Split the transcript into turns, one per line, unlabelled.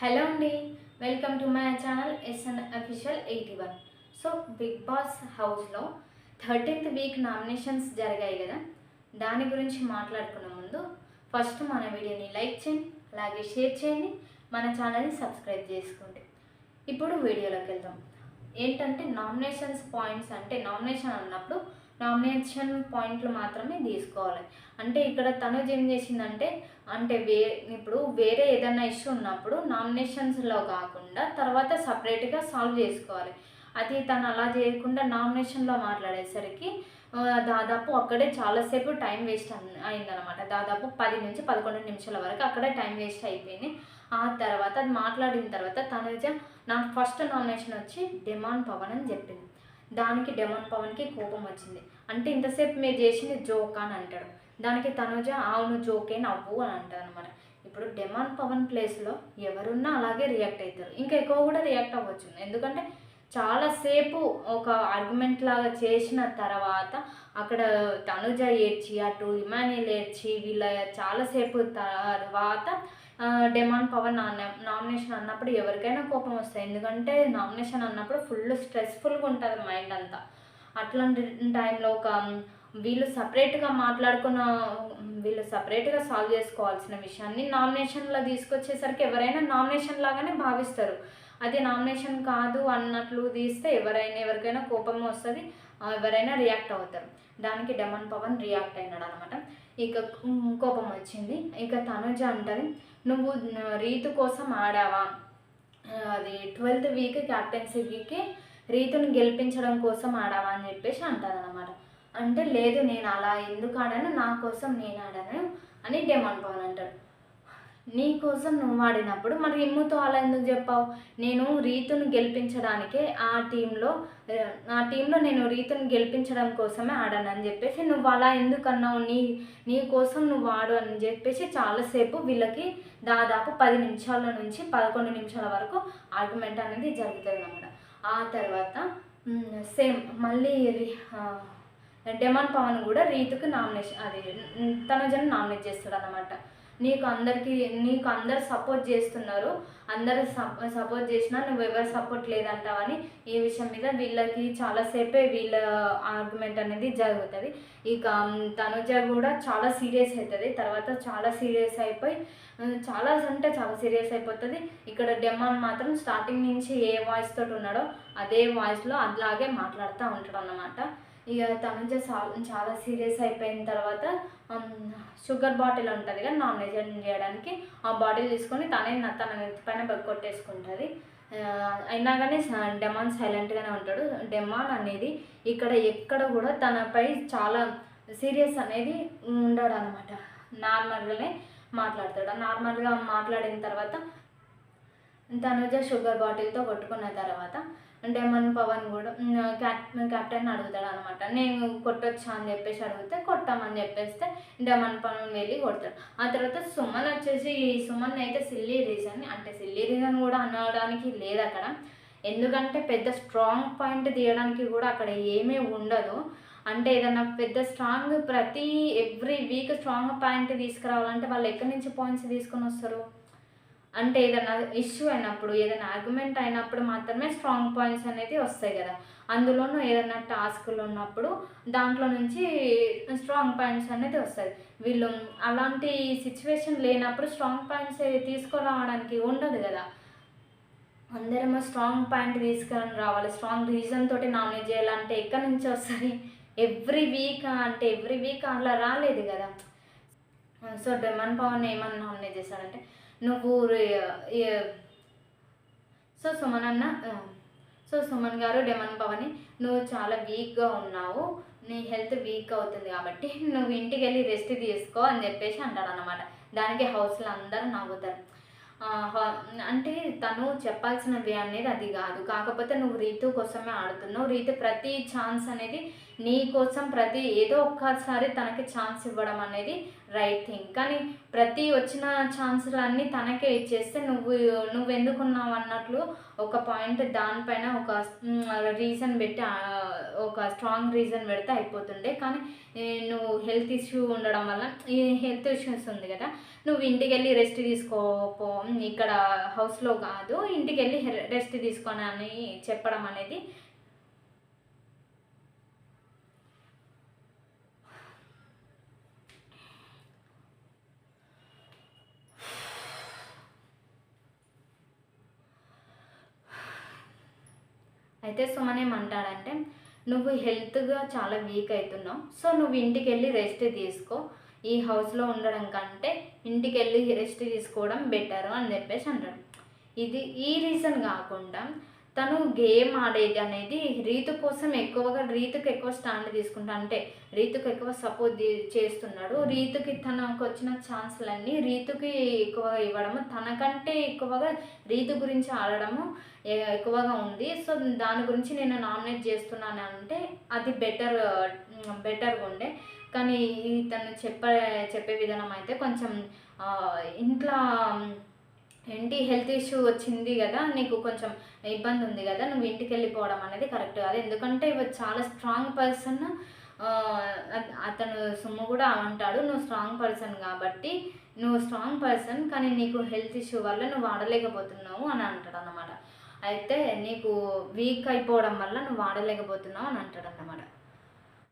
Hello అండి, welcome to my channel SN official 81. So Bigg Boss హౌస్లో 13th week nominations జరిగాయి కదా. దాని గురించి మాట్లాడుకునే ముందు ఫస్ట్ మన వీడియోని లైక్ చేయండి, అలాగే షేర్ చేయండి, మన ఛానల్ని సబ్స్క్రైబ్ చేసుకోండి. ఇప్పుడు వీడియోలోకి వెళ్దాం. ఏంటంటే నామినేషన్స్ పాయింట్స్ అంటే నామినేషన్ అన్నప్పుడు నామినేషన్ పాయింట్లు మాత్రమే తీసుకోవాలి. అంటే ఇక్కడ తనుజ్ ఏం చేసిందంటే అంటే ఇప్పుడు వేరే ఏదైనా ఇష్యూ ఉన్నప్పుడు నామినేషన్స్లో కాకుండా తర్వాత సపరేట్గా సాల్వ్ చేసుకోవాలి. అది తను అలా చేయకుండా నామినేషన్లో మాట్లాడేసరికి దాదాపు అక్కడే చాలాసేపు టైం వేస్ట్ అయిందనమాట. దాదాపు 10 నుంచి 11 నిమిషాల వరకు అక్కడే టైం వేస్ట్ అయిపోయింది. ఆ తర్వాత అది మాట్లాడిన తర్వాత తనుజ నాకు ఫస్ట్ నామినేషన్ వచ్చి డెమాన్ పవన్ అని చెప్పింది. దానికి డెమాన్ పవన్కి కోపం వచ్చింది. అంటే ఇంతసేపు మీరు చేసింది జోక్ అని అంటాడు. దానికి తనుజ అవును జోకే నవ్వు అని అంటారు అనమాట. ఇప్పుడు డెమాన్ పవన్ ప్లేస్లో ఎవరున్నా అలాగే రియాక్ట్ అవుతారు, ఇంకా ఎక్కువ కూడా రియాక్ట్ అవ్వచ్చు. ఎందుకంటే చాలాసేపు ఒక ఆర్గ్యుమెంట్ లాగా చేసిన తర్వాత అక్కడ తనుజ ఏడ్చి అటు ఇమాన్యుల్ ఏడ్చి వీళ్ళ చాలాసేపు తర్వాత డెమాన్ పవన్ నామినేషన్ అన్నప్పుడు ఎవరికైనా కోపం వస్తాయి. ఎందుకంటే నామినేషన్ అన్నప్పుడు ఫుల్ స్ట్రెస్ఫుల్గా ఉంటుంది మైండ్ అంతా. అట్లాంటి టైంలో వీళ్ళు సపరేట్గా సాల్వ్ చేసుకోవాల్సిన విషయాన్ని నామినేషన్లో తీసుకొచ్చేసరికి ఎవరైనా నామినేషన్ లాగానే భావిస్తారు. అది నామినేషన్ కాదు అన్నట్లు తీస్తే ఎవరికైనా కోపం వస్తుంది, ఎవరైనా రియాక్ట్ అవుతారు. దానికి డెమాన్ పవన్ రియాక్ట్ అయినాడు అనమాట. ఇక కోపం వచ్చింది. ఇక తనుజ అంటది, నువ్వు రీతు కోసం ఆడావా, అది 12th వీక్ క్యాప్టెన్సీకి రీతుని గెలిపించడం కోసం ఆడావా అని చెప్పేసి అంటారనమాట. అంటే లేదు నేను అలా ఎందుకు ఆడాను, నా కోసం నేను ఆడాను అని డెమాన్ పవన్ అంటాడు. నీ కోసం నువ్వు ఆడినప్పుడు మరి ఇమ్ముతో అలా ఎందుకు చెప్పావు? నేను రీతుని గెలిపించడానికే ఆ టీంలో నేను రీతుని గెలిపించడం కోసమే ఆడాను అని చెప్పేసి నువ్వు అలా ఎందుకు అన్నావు, నీ కోసం నువ్వు ఆడు అని చెప్పేసి చాలాసేపు వీళ్ళకి దాదాపు 10 నిమిషాల నుంచి 11 నిమిషాల వరకు ఆర్గ్యుమెంట్ అనేది జరుగుతుంది అన్నమాట. ఆ తర్వాత సేమ్ మళ్ళీ డెమాన్ పవన్ కూడా రీతుకి నామినేషన్ అది తనుజని నామినేట్ చేస్తాడు అనమాట. నీకు అందరు సపోర్ట్ చేస్తున్నారు, అందరు సపోర్ట్ చేసినా నువ్వెవరు సపోర్ట్ లేదంటావని ఈ విషయం మీద వీళ్ళకి చాలాసేపే వీళ్ళ ఆర్గ్యుమెంట్ అనేది జరుగుతుంది. ఇక తనుజ కూడా చాలా సీరియస్ అవుతుంది. తర్వాత చాలా సీరియస్ అయిపోయి చాలా సీరియస్ అయిపోతుంది. ఇక్కడ డెమాన్ మాత్రం స్టార్టింగ్ నుంచి ఏ వాయిస్ తోటి ఉన్నాడో అదే వాయిస్లో అలాగే మాట్లాడుతూ ఉంటాడు అన్నమాట. ఇక తనుజ చాలా సీరియస్ అయిపోయిన తర్వాత షుగర్ బాటిల్ ఉంటుంది కదా నామినేషన్ చేయడానికి, ఆ బాటిల్ తీసుకొని తన నెత్తిపైన కొట్టేసుకుంటుంది. అయినా కానీ డెమాన్ సైలెంట్గానే ఉంటాడు. డెమాన్ అనేది ఇక్కడ ఎక్కడ కూడా తనపై చాలా సీరియస్ అనేది ఉండడు అనమాట. నార్మల్గానే మాట్లాడతాడు. నార్మల్గా మాట్లాడిన తర్వాత తనుజ షుగర్ బాటిల్తో కొట్టుకున్న తర్వాత డెమాన్ పవన్ కూడా కెప్టెన్ అడుగుతాడు అనమాట. నేను కొట్టొచ్చా అని చెప్పేసి అడిగితే కొట్టామని చెప్పేస్తే డెమాన్ పవన్ వెళ్ళి కొడతాడు. ఆ తర్వాత సుమన్ వచ్చేసి సుమన్ అయితే సిల్లీ రీజన్ కూడా అనడానికి లేదు అక్కడ. ఎందుకంటే పెద్ద స్ట్రాంగ్ పాయింట్ తీయడానికి కూడా అక్కడ ఏమీ ఉండదు. అంటే ఏదన్నా పెద్ద ఎవ్రీ వీక్ స్ట్రాంగ్ పాయింట్ తీసుకురావాలంటే వాళ్ళు ఎక్కడి నుంచి పాయింట్స్ తీసుకొని వస్తారు? అంటే ఏదైనా ఇష్యూ అయినప్పుడు, ఏదైనా ఆర్గ్యుమెంట్ అయినప్పుడు మాత్రమే స్ట్రాంగ్ పాయింట్స్ అనేది వస్తాయి కదా. అందులోనూ ఏదైనా టాస్క్లు ఉన్నప్పుడు దాంట్లో నుంచి స్ట్రాంగ్ పాయింట్స్ అనేది వస్తాయి. వీళ్ళు అలాంటి సిచ్యువేషన్ లేనప్పుడు స్ట్రాంగ్ పాయింట్స్ తీసుకురావడానికి ఉండదు కదా. అందరేమో స్ట్రాంగ్ పాయింట్ తీసుకొని రావాలి, స్ట్రాంగ్ రీజన్ తోటి నామినేట్ చేయాలంటే ఎక్కడి నుంచి వస్తుంది? ఎవ్రీ వీక్ అలా రాలేదు కదా. సో డెమాన్ పవన్ ఏమన్నా నామినేట్ చేశాడంటే నువ్వు సుమన్ గారు డెమాన్ పవన్ని నువ్వు చాలా వీక్గా ఉన్నావు, నీ హెల్త్ వీక్ అవుతుంది కాబట్టి నువ్వు ఇంటికి వెళ్ళి రెస్ట్ తీసుకో అని చెప్పేసి అంటాడు అనమాట. దానికి హౌస్లో అందరూ నవ్వుతారు. అంటే తను చెప్పాల్సిన వే అనేది అది కాదు. కాకపోతే నువ్వు రీతు కోసమే ఆడుతున్నావు. రీతు ప్రతి ఛాన్స్ అనేది నీ కోసం ఏదో ఒక్కసారి తనకి ఛాన్స్ ఇవ్వడం అనేది రైట్ థింగ్. కానీ ప్రతి వచ్చిన ఛాన్సులన్నీ తనకే ఇచ్చేస్తే నువ్వెందుకున్నావు అన్నట్లు ఒక పాయింట్ దానిపైన ఒక రీజన్ పెట్టి ఒక స్ట్రాంగ్ రీజన్ పెడితే అయిపోతుండే. కానీ నువ్వు హెల్త్ ఇష్యూ ఉండడం వల్ల ఈ హెల్త్ ఇష్యూస్ ఉంది కదా, నువ్వు ఇంటికి వెళ్ళి రెస్ట్ తీసుకోపో, ఇక్కడ హౌస్లో కాదు ఇంటికి వెళ్ళి రెస్ట్ తీసుకొని అని చెప్పడం అనేది అయితే సుమన్ ఏమంటాడంటే, నువ్వు హెల్త్గా చాలా వీక్ అవుతున్నావు, సో నువ్వు ఇంటికి వెళ్ళి రెస్ట్ తీసుకో, ఈ హౌస్లో ఉండడం కంటే ఇంటికి వెళ్ళి రెస్ట్ తీసుకోవడం బెటరు అని చెప్పేసి అంటాడు. ఈ రీజన్ కాకుండా తను గేమ్ ఆడేది అనేది రీతు కోసం రీతుకి ఎక్కువ స్టాండ్ తీసుకుంటా, అంటే రీతుకి ఎక్కువ సపోర్ట్ చేస్తున్నాడు. రీతుకి తనకు వచ్చిన ఛాన్స్లన్నీ రీతుకి ఎక్కువగా ఇవ్వడము, తనకంటే ఎక్కువగా రీతు గురించి ఆడడము ఎక్కువగా ఉంది. సో దాని గురించి నేను నామినేట్ చేస్తున్నాను అంటే అది బెటర్గా ఉండే. కానీ తను చెప్పే విధానం అయితే కొంచెం ఇంట్లో ఏంటి హెల్త్ ఇష్యూ వచ్చింది కదా, నీకు కొంచెం ఇబ్బంది ఉంది కదా, నువ్వు ఇంటికి వెళ్ళిపోవడం అనేది కరెక్ట్ కాదు. ఎందుకంటే చాలా స్ట్రాంగ్ పర్సన్, అతను సొమ్ము కూడా అంటాడు, నువ్వు స్ట్రాంగ్ పర్సన్ కాబట్టి నువ్వు స్ట్రాంగ్ పర్సన్, కానీ నీకు హెల్త్ ఇష్యూ వల్ల నువ్వు ఆడలేకపోతున్నావు అని అంటాడు అన్నమాట. అయితే నీకు వీక్ అయిపోవడం వల్ల నువ్వు ఆడలేకపోతున్నావు అని అంటాడు అన్నమాట.